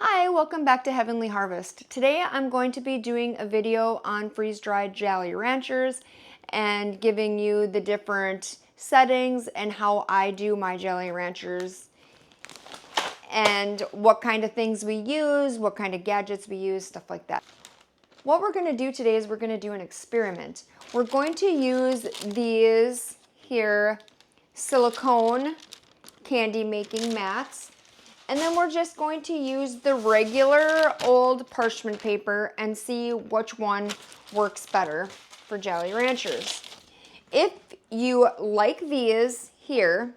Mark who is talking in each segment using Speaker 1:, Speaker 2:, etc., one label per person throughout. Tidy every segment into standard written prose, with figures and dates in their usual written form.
Speaker 1: Hi, welcome back to Heavenly Harvest. Today I'm going to be doing a video on freeze-dried Jolly Ranchers and giving you the different settings and how I do my Jolly Ranchers and what kind of things we use, what kind of gadgets we use, stuff like that. What we're going to do today is we're going to do an experiment. We're going to use these here silicone candy making mats. And then we're just going to use the regular old parchment paper and see which one works better for Jolly Ranchers. If you like these here,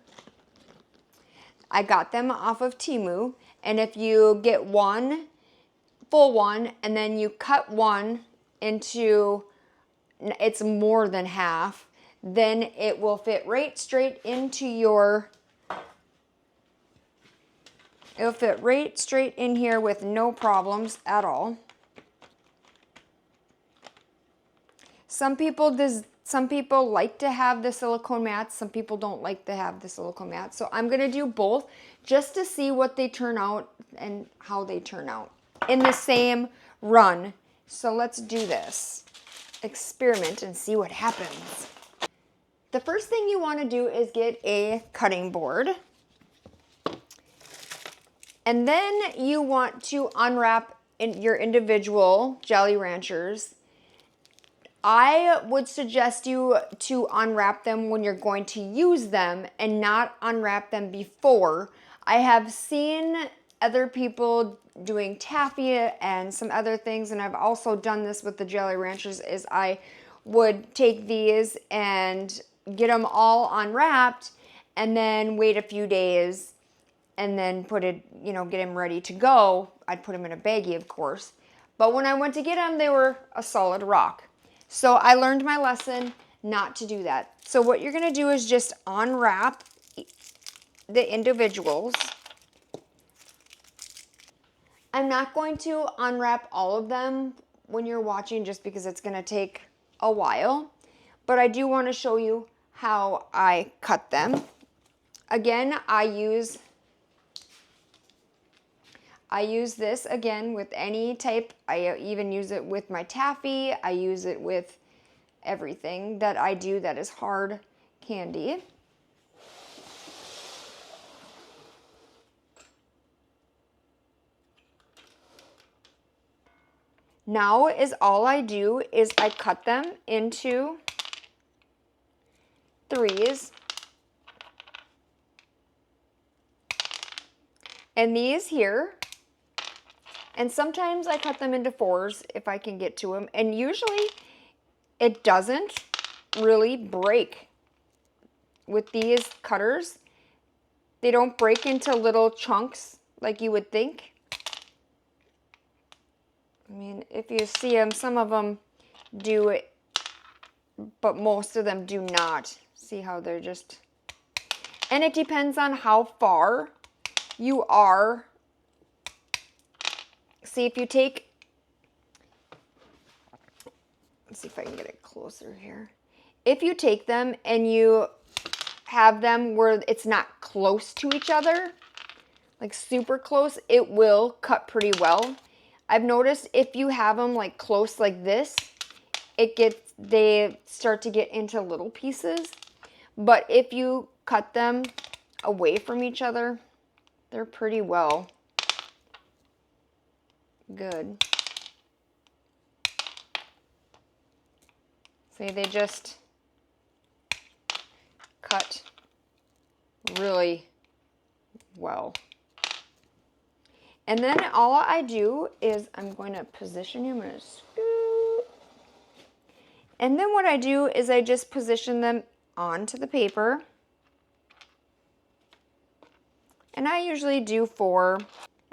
Speaker 1: I got them off of Temu. And if you get one, full one, and then you cut one into, it's more than half, then it will fit right straight into your It'll fit right straight in here with no problems at all. Some people like to have the silicone mats. Some people don't like to have the silicone mats. So I'm going to do both just to see what they turn out and how they turn out in the same run. So let's do this experiment and see what happens. The first thing you want to do is get a cutting board. And then you want to unwrap your individual Jolly Ranchers. I would suggest you to unwrap them when you're going to use them and not unwrap them before. I have seen other people doing taffy and some other things, and I've also done this with the Jolly Ranchers, is I would take these and get them all unwrapped and then wait a few days and then put it, get them ready to go. I'd put them in a baggie, of course. But when I went to get them, they were a solid rock. So I learned my lesson not to do that. So what you're gonna do is just unwrap the individuals. I'm not going to unwrap all of them when you're watching just because it's gonna take a while. But I do wanna show you how I cut them. Again, I use this again with any type. I even use it with my taffy. I use it with everything that I do that is hard candy. Now is all I do is I cut them into threes. And these here, and sometimes I cut them into fours if I can get to them. And usually it doesn't really break with these cutters. They don't break into little chunks like you would think. I mean, if you see them, some of them do it, but most of them do not. See how they're just, and it depends on how far you are. See, if you take, let's see if I can get it closer here. If you take them and you have them where it's not close to each other, like super close, it will cut pretty well. I've noticed if you have them like close like this, they start to get into little pieces. But if you cut them away from each other, they're pretty well good. See, they just cut really well. And then all I do is I'm going to position him, and then what I do is I just position them onto the paper. And I usually do 4.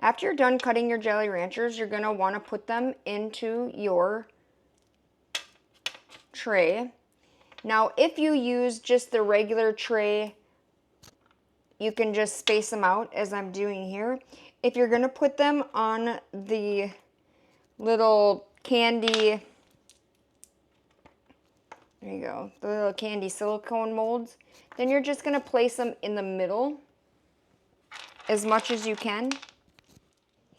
Speaker 1: After you're done cutting your Jolly Ranchers, you're going to want to put them into your tray. Now, if you use just the regular tray, you can just space them out as I'm doing here. If you're going to put them on the little candy, there you go, the little candy silicone molds, then you're just going to place them in the middle as much as you can.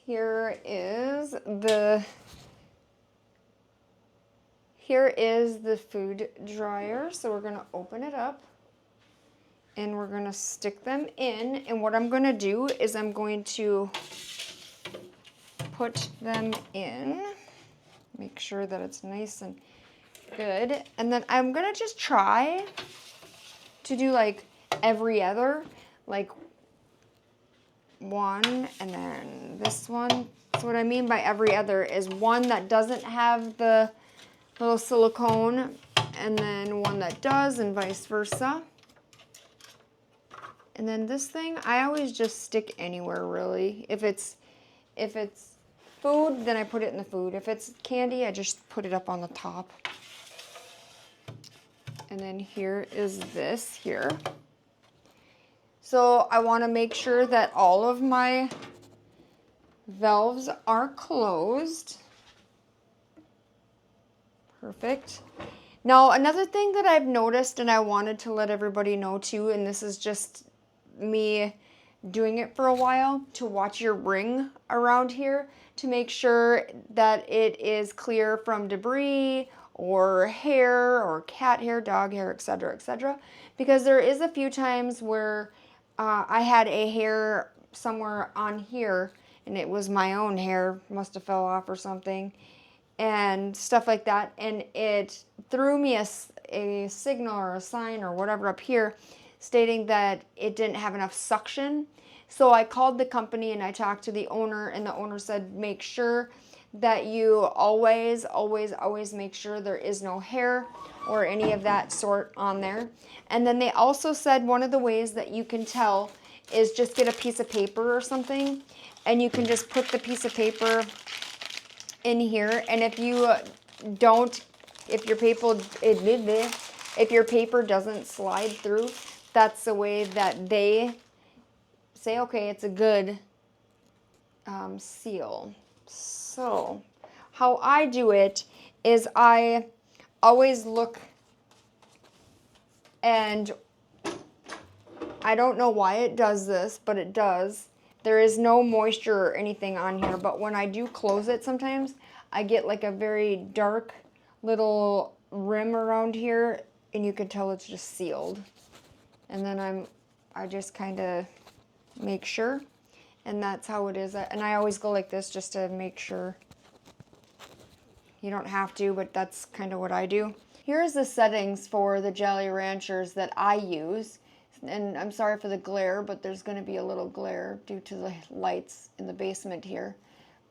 Speaker 1: Here is the food dryer. So we're gonna open it up and we're gonna stick them in. And what I'm gonna do is I'm going to put them in, make sure that it's nice and good. And then I'm gonna just try to do like every other, like one and then this one. So what I mean by every other is one that doesn't have the little silicone and then one that does, and vice versa. And then this thing, I always just stick anywhere really. If it's food, then I put it in the food. If it's candy, I just put it up on the top. And then here is this here. So I want to make sure that all of my valves are closed. Perfect. Now, another thing that I've noticed and I wanted to let everybody know too, and this is just me doing it for a while, to watch your ring around here to make sure that it is clear from debris or hair or cat hair, dog hair, etc., etc. Because there is a few times where I had a hair somewhere on here and it was my own hair, must have fell off or something, and stuff like that, and it threw me a signal or a sign or whatever up here stating that it didn't have enough suction. So I called the company and I talked to the owner, and the owner said make sure that you always make sure there is no hair or any of that sort on there. And then they also said one of the ways that you can tell is just get a piece of paper or something, and you can just put the piece of paper in here, and if you don't, if your paper doesn't slide through, that's the way that they say, okay, it's a good seal. So how I do it is I always look, and I don't know why it does this, but it does. There is no moisture or anything on here, but when I do close it sometimes, I get like a very dark little rim around here, and you can tell it's just sealed. And then I just kind of make sure, and that's how it is. And I always go like this just to make sure. You don't have to, but that's kind of what I do. Here's the settings for the Jolly Ranchers that I use. And I'm sorry for the glare, but there's going to be a little glare due to the lights in the basement here.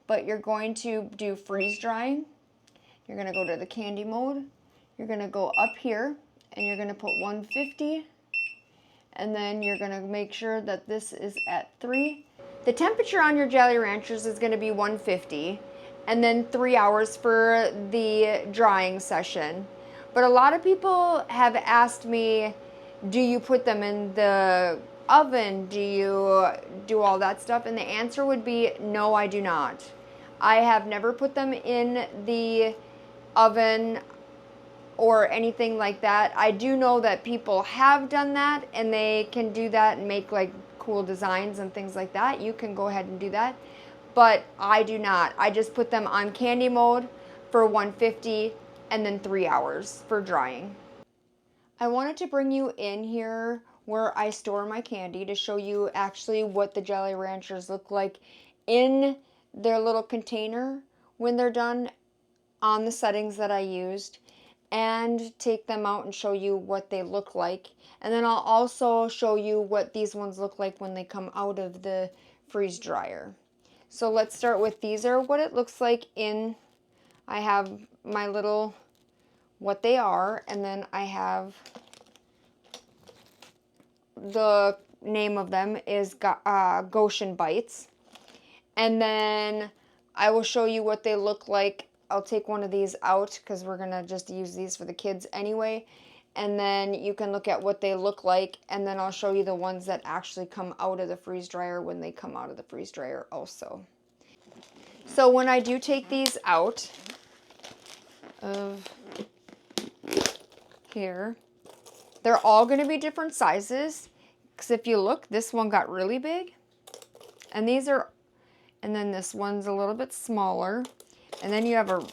Speaker 1: But you're going to do freeze drying. You're going to go to the candy mode. You're going to go up here and you're going to put 150. And then you're going to make sure that this is at 3. The temperature on your Jolly Ranchers is going to be 150. And then 3 hours for the drying session. But a lot of people have asked me, do you put them in the oven? Do you do all that stuff? And the answer would be no, I do not. I have never put them in the oven or anything like that. I do know that people have done that, and they can do that and make like cool designs and things like that. You can go ahead and do that, but I do not. I just put them on candy mode for 150 and then 3 hours for drying. I wanted to bring you in here where I store my candy to show you actually what the Jolly Ranchers look like in their little container when they're done on the settings that I used, and take them out and show you what they look like. And then I'll also show you what these ones look like when they come out of the freeze dryer. So let's start with, these are what it looks like in, I have my little, what they are, and then I have the name of them is Goshen Bites. And then I will show you what they look like. I'll take one of these out because we're gonna just use these for the kids anyway. And then you can look at what they look like, and then I'll show you the ones that actually come out of the freeze dryer when they come out of the freeze dryer also. So when I do take these out of here, they're all going to be different sizes, because if you look, this one got really big, and these are And then this one's a little bit smaller. And then you have a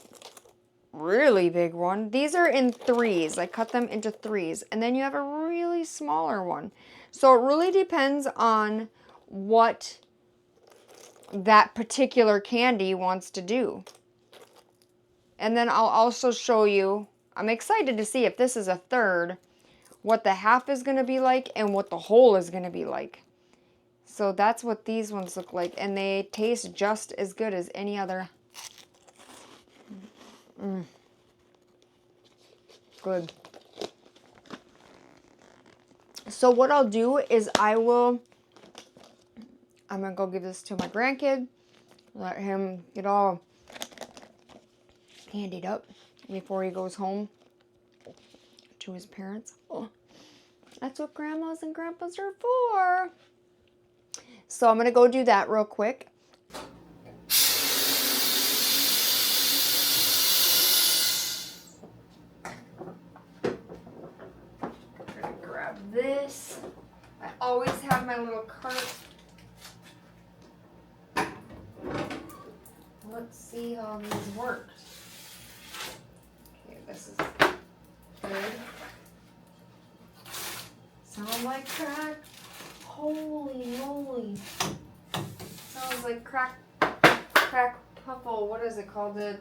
Speaker 1: really big one. These are in threes. I cut them into threes. And then you have a really smaller one. So it really depends on what that particular candy wants to do. And then I'll also show you, I'm excited to see if this is a third, what the half is going to be like and what the whole is going to be like. So that's what these ones look like, and they taste just as good as any other. Good. So what I'll do is I'm going to go give this to my grandkid, let him get all candied up before he goes home to his parents. Oh, that's what grandmas and grandpas are for. So I'm going to go do that real quick. I'm going to grab this. I always have my little cart. Let's see how these work. Okay, this is good. Sound like crack. Holy moly. Sounds like crack puffle. What is it called? What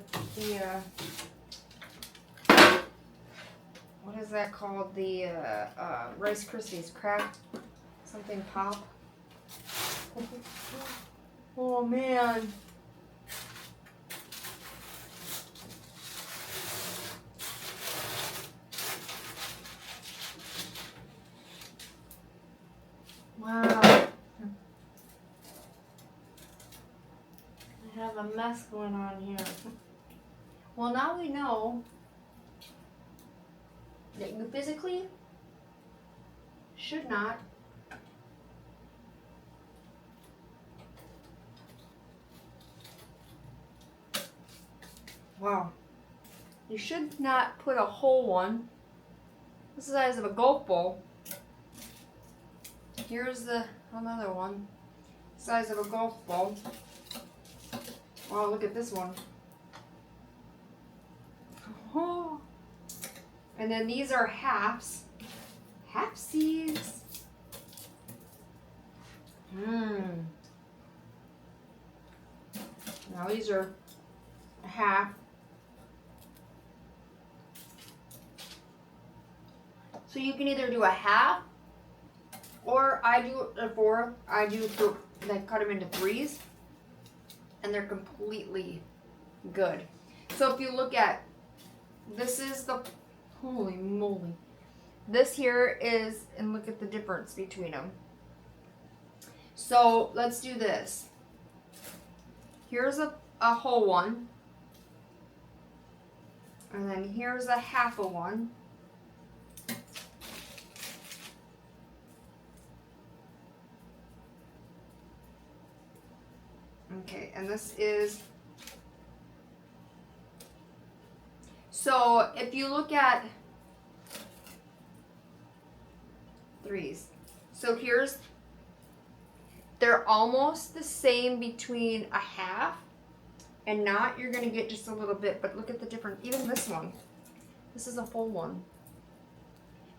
Speaker 1: is that called? The Rice Krispies. Cracked something pop. Oh man. Wow. I have a mess going on here. Well, now we know that you physically should not you should not put a whole one the size of a golf ball. Here's another one, size of a golf ball. Wow, look at this one. Oh. And then these are halves. Halfsies. Now these are a half. So you can either do a half, or I do a fourth. Like cut them into threes, and they're completely good. So if you look at, this is the, holy moly. This here is, and look at the difference between them. So let's do this. Here's a whole one. And then here's a half a one. Okay, and this is, so if you look at threes, so they're almost the same between a half and not. You're going to get just a little bit, but look at the difference. Even this one, this is a full one.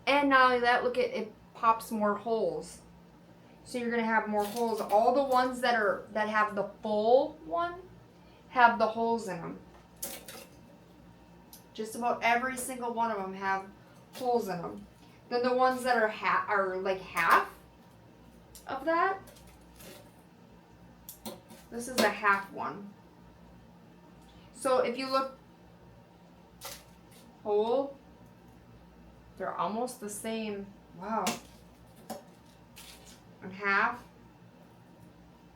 Speaker 1: And not only that, look at it, pops more holes. So you're going to have more holes. All the ones that have the full one have the holes in them. Just about every single one of them have holes in them. Then the ones that are like half of that, this is a half one. So if you look whole, they're almost the same. Wow. And half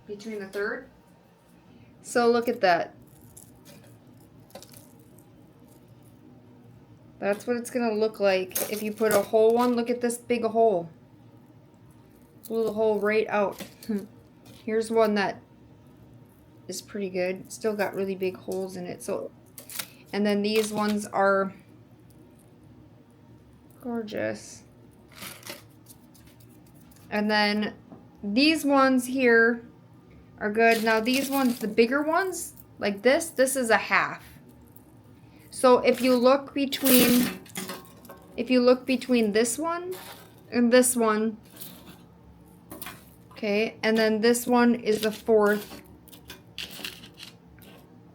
Speaker 1: between the third. So look at that. That's what it's gonna look like if you put a whole one. Look at this big hole. Blew the hole right out. Here's one that is pretty good. Still got really big holes in it. So, and then these ones are gorgeous. And then these ones here are good. Now these ones, the bigger ones, like this is a half. So if you look between this one and this one, okay, and then this one is the fourth.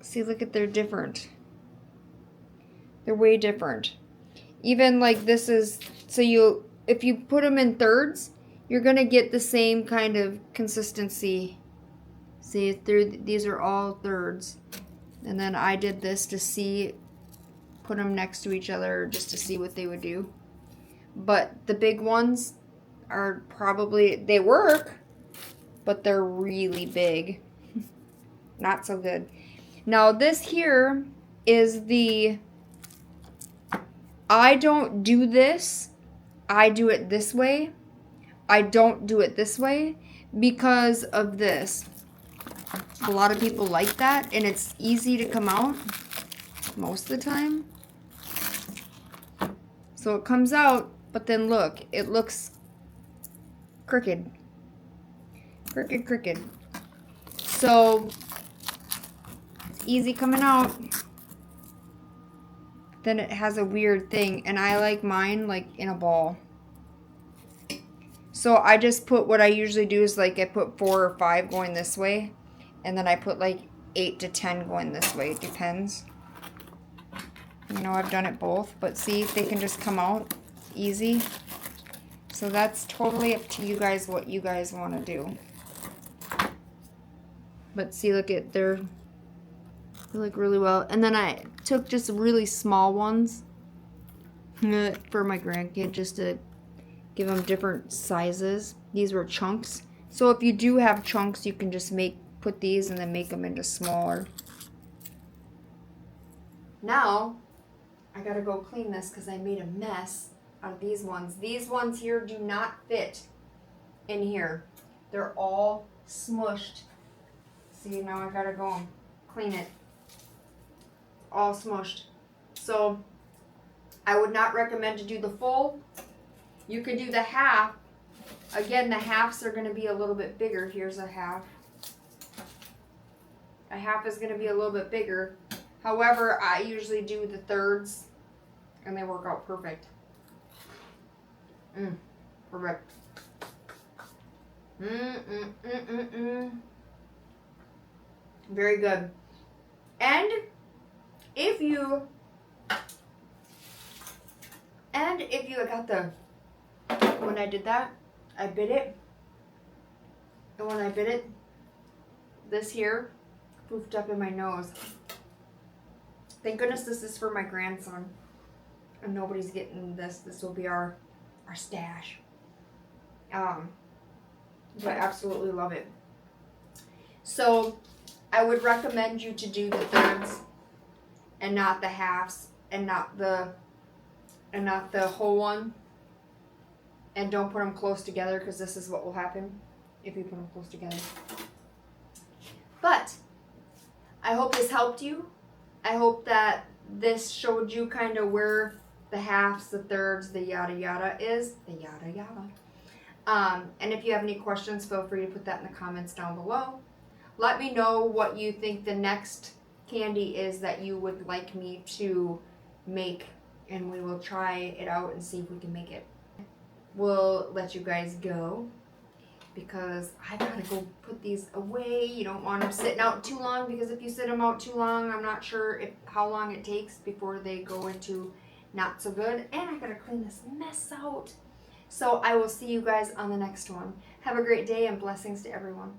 Speaker 1: See, look at, they're different. They're way different. Even like this is, so if you put them in thirds, you're gonna get the same kind of consistency. See, these are all thirds. And then I did this to see, put them next to each other just to see what they would do. But the big ones are probably, they work, but they're really big. Not so good. Now this here is the, I don't do this. I do it this way. I don't do it this way because of this. A lot of people like that, and it's easy to come out most of the time. So it comes out, but then look, it looks crooked. Crooked. So it's easy coming out. Then it has a weird thing, and I like mine like in a ball. So I just put, what I usually do is like I put 4 or 5 going this way, and then I put like 8 to 10 going this way. It depends. You know, I've done it both, but see, they can just come out easy. So that's totally up to you guys what you guys want to do. But see, look at, they look really well. And then I took just really small ones for my grandkid just to give them different sizes. These were chunks. So if you do have chunks, you can just put these and then make them into smaller. Now, I gotta go clean this because I made a mess out of these ones. These ones here do not fit in here. They're all smushed. See, now I gotta go and clean it. All smushed. So I would not recommend to do the full. You could do the half. Again, the halves are going to be a little bit bigger. Here's a half. A half is going to be a little bit bigger. However, I usually do the thirds and they work out perfect. Perfect. Very good. And if you got the, when I did that, I bit it, and when I bit it, this here poofed up in my nose. Thank goodness this is for my grandson, and nobody's getting this. This will be our stash. But I absolutely love it. So I would recommend you to do the thirds and not the halves, and not the whole one. And don't put them close together, because this is what will happen if you put them close together. But I hope this helped you. I hope that this showed you kind of where the halves, the thirds, the yada yada is. The yada yada. And if you have any questions, feel free to put that in the comments down below. Let me know what you think the next candy is that you would like me to make, and we will try it out and see if we can make it. We'll let you guys go because I gotta go put these away. You don't want them sitting out too long, because if you sit them out too long, I'm not sure how long it takes before they go into not so good. And I gotta clean this mess out. So I will see you guys on the next one. Have a great day and blessings to everyone.